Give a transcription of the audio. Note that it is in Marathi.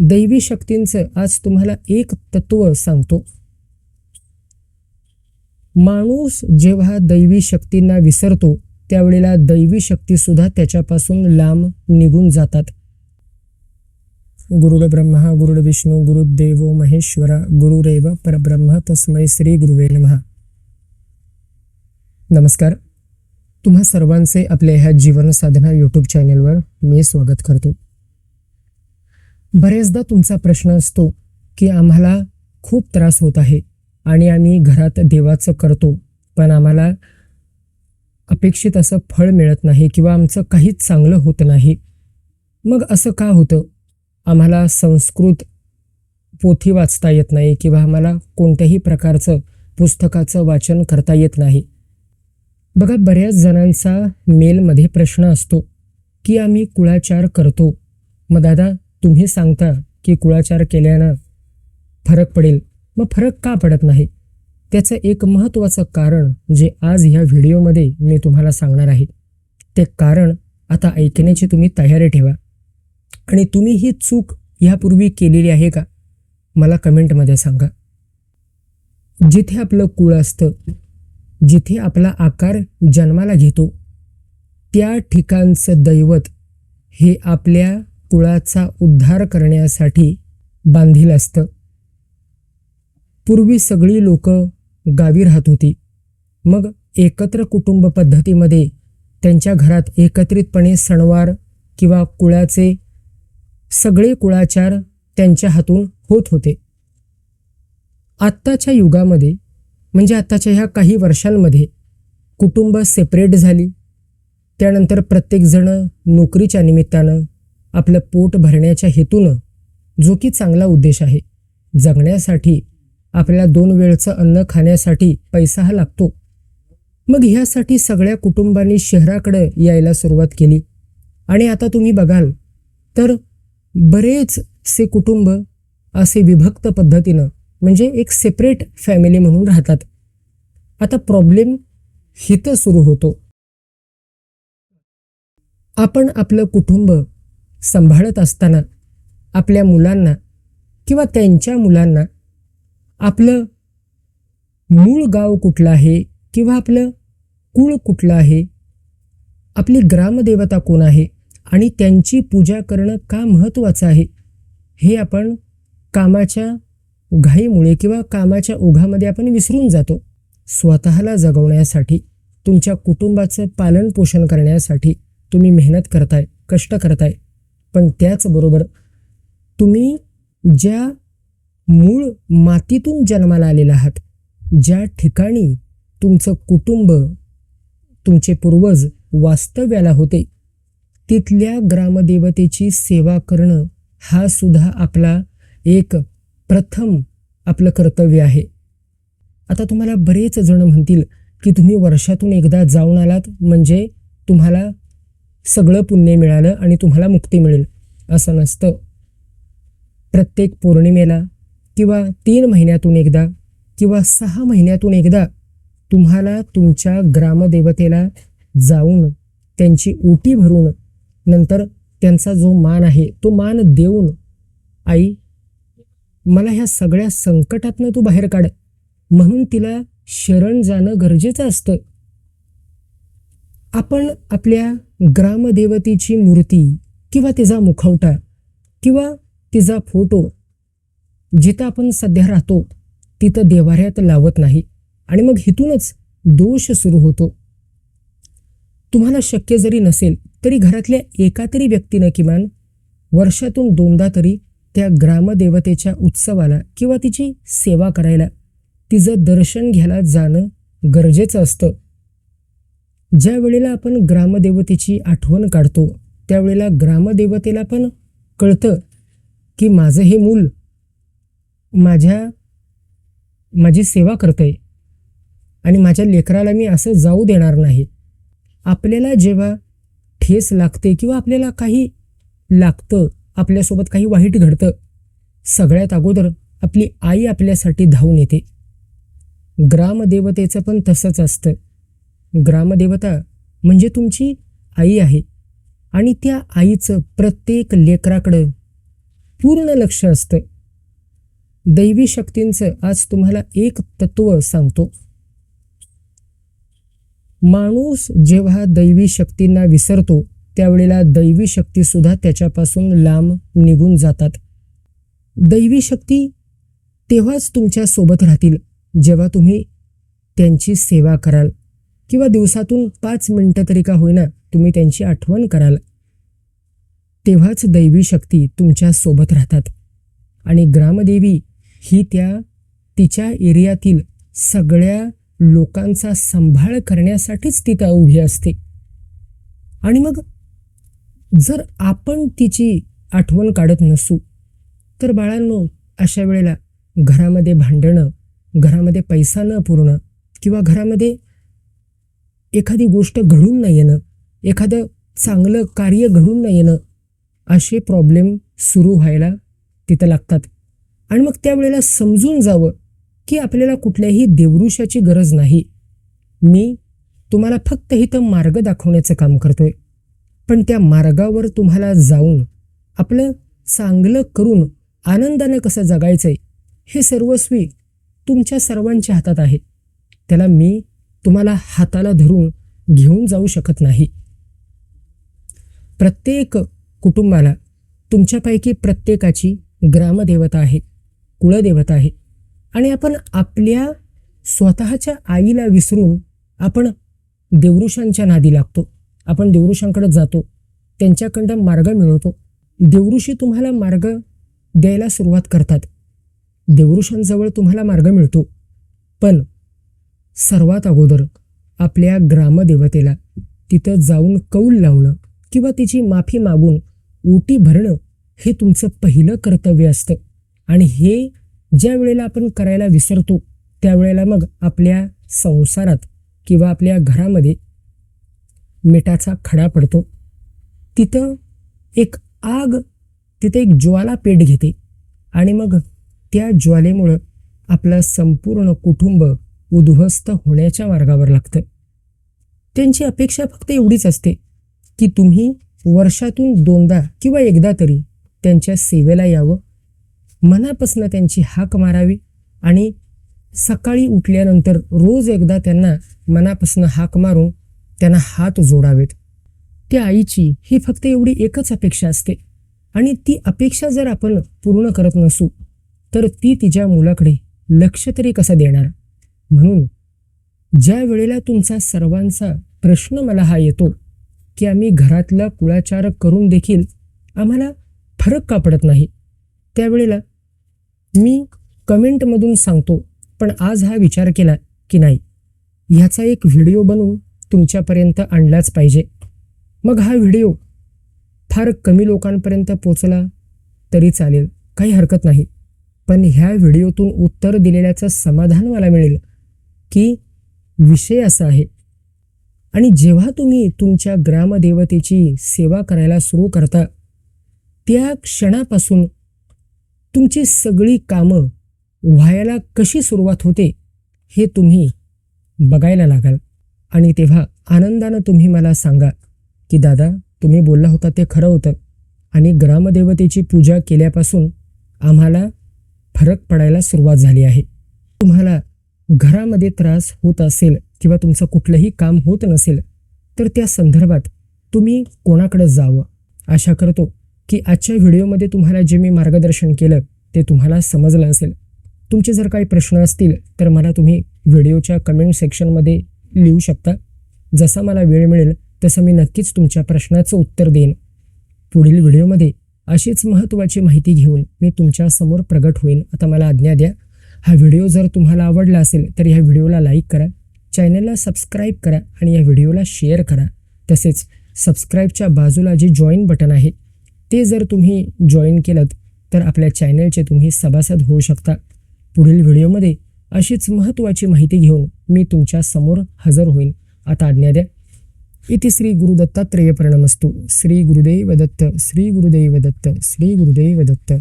दैवी शक्तींचं आज तुम्हाला एक तत्व सांगतो. माणूस जेव्हा दैवी शक्तींना विसरतो त्यावेळेला दैवी शक्ती सुद्धा त्याच्यापासून लांब निघून जातात. गुरुर् ब्रह्मा गुरुर् विष्णू गुरुर्देवो महेश्वरा गुरुरेव परब्रह्म तस्मै श्री गुरुवे नमः. नमस्कार, तुम्हा सर्वांचे आपल्या ह्या जीवन साधना यूट्यूब चॅनलवर मी स्वागत करतो. बरेचदा तुमचा प्रश्न असतो की आम्हाला खूप त्रास होत आहे आणि आम्ही घरात देवाचं करतो पण आम्हाला अपेक्षित असं फळ मिळत नाही किंवा आमचं काहीच चांगलं होत नाही. मग असं का होतं? आम्हाला संस्कृत पोथी वाचता येत नाही किंवा आम्हाला कोणत्याही प्रकारचं पुस्तकाचं वाचन करता येत नाही. बघा, बऱ्याच जणांचा मेलमध्ये प्रश्न असतो की आम्ही कुळाचार करतो, मग दादा तुम्ही सांगता की कुळाचार केल्यानं फरक पडेल, मग फरक का पडत नाही? त्याचं एक महत्त्वाचं कारण जे आज ह्या व्हिडिओमध्ये मी तुम्हाला सांगणार आहे. ते कारण आता ऐकण्याची तुम्ही तयारी ठेवा. आणि तुम्ही ही चूक ह्यापूर्वी केलेली आहे का? मला कमेंटमध्ये सांगा. जिथे आपलं कुळ असतं, जिथे आपला आकार जन्माला घेतो, त्या ठिकाणचं दैवत हे आपल्या कुळाचा उद्धार करण्यासाठी बांधील असतं. पूर्वी सगळी लोक गावी राहत होती. मग एकत्र कुटुंब पद्धतीमध्ये त्यांच्या घरात एकत्रितपणे सणवार किंवा कुळाचे सगळे कुळाचार त्यांच्या हातून होत होते. आत्ताच्या युगामध्ये म्हणजे आत्ताच्या ह्या काही वर्षांमध्ये कुटुंब सेपरेट झाली. त्यानंतर प्रत्येकजण नोकरीच्या निमित्तानं आपलं पोट भरण्याच्या हेतूनं, जो की चांगला उद्देश आहे, जगण्यासाठी आपल्याला 2 वेळचं अन्न खाण्यासाठी पैसा हा लागतो. मग ह्यासाठी सगळ्या कुटुंबांनी शहराकडे यायला सुरुवात केली. आणि आता तुम्ही बघाल तर बरेचसे कुटुंब असे विभक्त पद्धतीनं म्हणजे एक सेपरेट फॅमिली म्हणून राहतात. आता प्रॉब्लेम हिथं सुरू होतो. आपण आपलं कुटुंब सांभाळत असताना आपल्या मुलांना किंवा त्यांच्या मुलांना आपलं मूळ गाव कुठलं आहे किंवा आपलं कुळ कुठलं आहे, आपली ग्रामदेवता कोण आहे आणि त्यांची पूजा करणं का महत्त्वाचं आहे, हे आपण कामाच्या घाईमुळे किंवा कामाच्या ओघामध्ये आपण विसरून जातो. स्वतःला जगवण्यासाठी, तुमच्या कुटुंबाचं पालन पोषण करण्यासाठी तुम्ही मेहनत करताय, कष्ट करताय, पण त्याचबरोबर तुम्ही ज्या मूळ मातीतून जन्माला आलेला आहात, ज्या ठिकाणी तुमचं कुटुंब, तुमचे पूर्वज वास्तव्याला होते, तिथल्या ग्रामदेवतेची सेवा करणं हा सुद्धा आपला एक प्रथम आपलं कर्तव्य आहे. आता तुम्हाला बरेच जण म्हणतील की तुम्ही वर्षातून एकदा जाऊन आलात म्हणजे तुम्हाला सगळं पुण्य मिळालं आणि तुम्हाला मुक्ती मिळेल. असं नसतं. प्रत्येक पौर्णिमेला किंवा 3 महिन्यातून एकदा किंवा 6 महिन्यातून एकदा तुम्हाला तुमच्या ग्रामदेवतेला जाऊन त्यांची ओटी भरून नंतर त्यांचा जो मान आहे तो मान देऊन, आई मला ह्या सगळ्या संकटातनं तू बाहेर काढ, म्हणून तिला शरण जाणं गरजेचं असतं. आपण आपल्या ग्रामदेवतेची मूर्ती किंवा तिचा मुखवटा किंवा तिचा फोटो जिथं आपण सध्या राहतो तिथं देवाऱ्यात लावत नाही आणि मग इथूनच दोष सुरू होतो. तुम्हाला शक्य जरी नसेल तरी घरातल्या एका तरी व्यक्तीनं किमान वर्षातून 2दा तरी त्या ग्रामदेवतेच्या उत्सवाला किंवा तिची सेवा करायला, तिचं दर्शन घ्यायला जाणं गरजेचं असतं. ज्या वेळेला आपण ग्रामदेवतेची आठवण काढतो त्यावेळेला ग्रामदेवतेला पण कळतं की माझं हे मूल माझी सेवा करतंय आणि माझ्या लेकराला मी असं जाऊ देणार नाही. आपल्याला जेव्हा ठेस लागते किंवा आपल्याला काही लागतं, आपल्यासोबत काही वाईट घडतं, सगळ्यात अगोदर आपली आई आपल्यासाठी धावून येते. ग्रामदेवतेचं पण तसंच असतं. ग्रामदेवता म्हणजे तुमची आई आहे आणि त्या आईचं प्रत्येक लेकराकडं पूर्ण लक्ष असतं. दैवी शक्तींचं आज तुम्हाला एक तत्व सांगतो. माणूस जेव्हा दैवी शक्तींना विसरतो त्यावेळेला दैवी शक्ती सुद्धा त्याच्यापासून लांब निघून जातात. दैवी शक्ती तेव्हाच तुमच्या सोबत राहतील जेव्हा तुम्ही त्यांची सेवा कराल किंवा दिवसातून 5 मिनिटं तरी का होईना तुम्ही त्यांची आठवण कराल. तेव्हाच दैवी शक्ती तुमच्या सोबत राहतात. आणि ग्रामदेवी ही तिच्या एरियातील सगळ्या लोकांचा सांभाळ करण्यासाठीच तिथं उभी असते. आणि मग जर आपण तिची आठवण काढत नसू तर बाळांनो, अशा वेळेला घरामध्ये भांडणं, घरामध्ये पैसा न पुरणं किंवा घरामध्ये एखादी गोष्ट घडून न येणं, एखादं चांगलं कार्य घडून न येणं, असे प्रॉब्लेम सुरू व्हायला तिथं लागतात. आणि मग त्यावेळेला समजून जावं की आपल्याला कुठल्याही देवऋषाची गरज नाही. मी तुम्हाला फक्त इथं मार्ग दाखवण्याचं काम करतोय. पण त्या मार्गावर तुम्हाला जाऊन आपलं चांगलं करून आनंदानं कसं जगायचंय हे सर्वस्वी तुमच्या सर्वांच्या हातात आहे. त्याला मी तुम्हाला हाताला धरून घेऊन जाऊ शकत नाही. प्रत्येक कुटुंबाला तुमच्यापैकी प्रत्येकाची ग्रामदेवता आहे, कुळदेवता आहे. आणि आपण आपल्या स्वतःच्या आईला विसरून आपण देवऋषांच्या नादी लागतो. आपण देवऋषांकडे जातो, त्यांच्याकडं मार्ग मिळवतो. देवऋषी तुम्हाला मार्ग द्यायला सुरुवात करतात, देवऋषांजवळ तुम्हाला मार्ग मिळतो. पण सर्वात अगोदर आपल्या ग्रामदेवतेला तिथं जाऊन कौल लावणं किंवा तिची माफी मागून ओटी भरणं हे तुमचं पहिलं कर्तव्य असतं. आणि हे ज्या वेळेला आपण करायला विसरतो त्यावेळेला मग आपल्या संसारात किंवा आपल्या घरामध्ये मिठाचा खडा पडतो. तिथं एक आग, तिथे एक ज्वाला पेट घेते आणि मग त्या ज्वालेमुळं आपलं संपूर्ण कुटुंब उद्ध्वस्त होण्याच्या मार्गावर लागतं. त्यांची अपेक्षा फक्त एवढीच असते की तुम्ही वर्षातून 2दा किंवा एकदा तरी त्यांच्या सेवेला यावं, मनापासून त्यांची हाक मारावी आणि सकाळी उठल्यानंतर रोज एकदा त्यांना मनापासून हाक मारून त्यांना हात जोडावेत. त्या आईची ही फक्त एवढी एकच अपेक्षा असते. आणि ती अपेक्षा जर आपण पूर्ण करत नसू तर ती तिच्या मुलाकडे लक्ष तरी कसं देणार. म्हणून ज्या वेळेला तुमचा सर्वांचा प्रश्न मला हा येतो की आम्ही घरातला कुळाचार करून देखील आम्हाला फरक का पडत नाही, त्यावेळेला मी कमेंटमधून सांगतो, पण आज हा विचार केला की नाही, ह्याचा एक व्हिडिओ बनवून तुमच्यापर्यंत आणलाच पाहिजे. मग हा व्हिडिओ फार कमी लोकांपर्यंत पोचला तरी चालेल, काही हरकत नाही. पण ह्या व्हिडिओतून उत्तर दिलेल्याचं समाधान मला मिळेल की विषय असा आहे. आणि जेव्हा तुम्ही तुमच्या ग्रामदेवतेची सेवा करायला सुरू करता त्या क्षणापासून तुमची सगळी कामं व्हायला कशी सुरुवात होते हे तुम्ही बघायला लागाल. आणि तेव्हा आनंदानं तुम्ही मला सांगा की दादा, तुम्ही बोलला होता ते खरं होतं आणि ग्रामदेवतेची पूजा केल्यापासून आम्हाला फरक पडायला सुरुवात झाली आहे. तुम्हाला घरामध्ये त्रास होत असेल किंवा तुमचं कुठलंही काम होत नसेल तर त्या संदर्भात तुम्ही कोणाकडे जावं. आशा करतो की आजच्या व्हिडिओमध्ये तुम्हाला जे मी मार्गदर्शन केलं ते तुम्हाला समजलं असेल. तुमचे जर काही प्रश्न असतील तर मला तुम्ही व्हिडिओच्या कमेंट सेक्शनमध्ये लिहू शकता. जसा मला वेळ मिळेल तसं मी नक्कीच तुमच्या प्रश्नाचं उत्तर देईन. पुढील व्हिडिओमध्ये अशीच महत्त्वाची माहिती घेऊन मी तुमच्यासमोर प्रगट होईन. आता मला आज्ञा द्या. हा व्हिडिओ जर तुम्हाला आवडला असेल तर ह्या व्हिडिओला लाईक करा, चॅनलला सबस्क्राईब करा आणि या व्हिडिओला शेअर करा. तसेच सबस्क्राईबच्या बाजूला जे जॉईन बटन आहे ते जर तुम्ही जॉईन केलं तर आपल्या चॅनलचे तुम्ही सभासद होऊ शकता. पुढील व्हिडिओमध्ये अशीच महत्त्वाची माहिती घेऊन मी तुमच्या समोर हजर होईन. आता आज्ञा द्या. इति श्री गुरुदत्तात्रेय प्रणमस्तु. श्री गुरुदेव दत्त, श्री गुरुदेव दत्त, श्री गुरुदेव दत्त.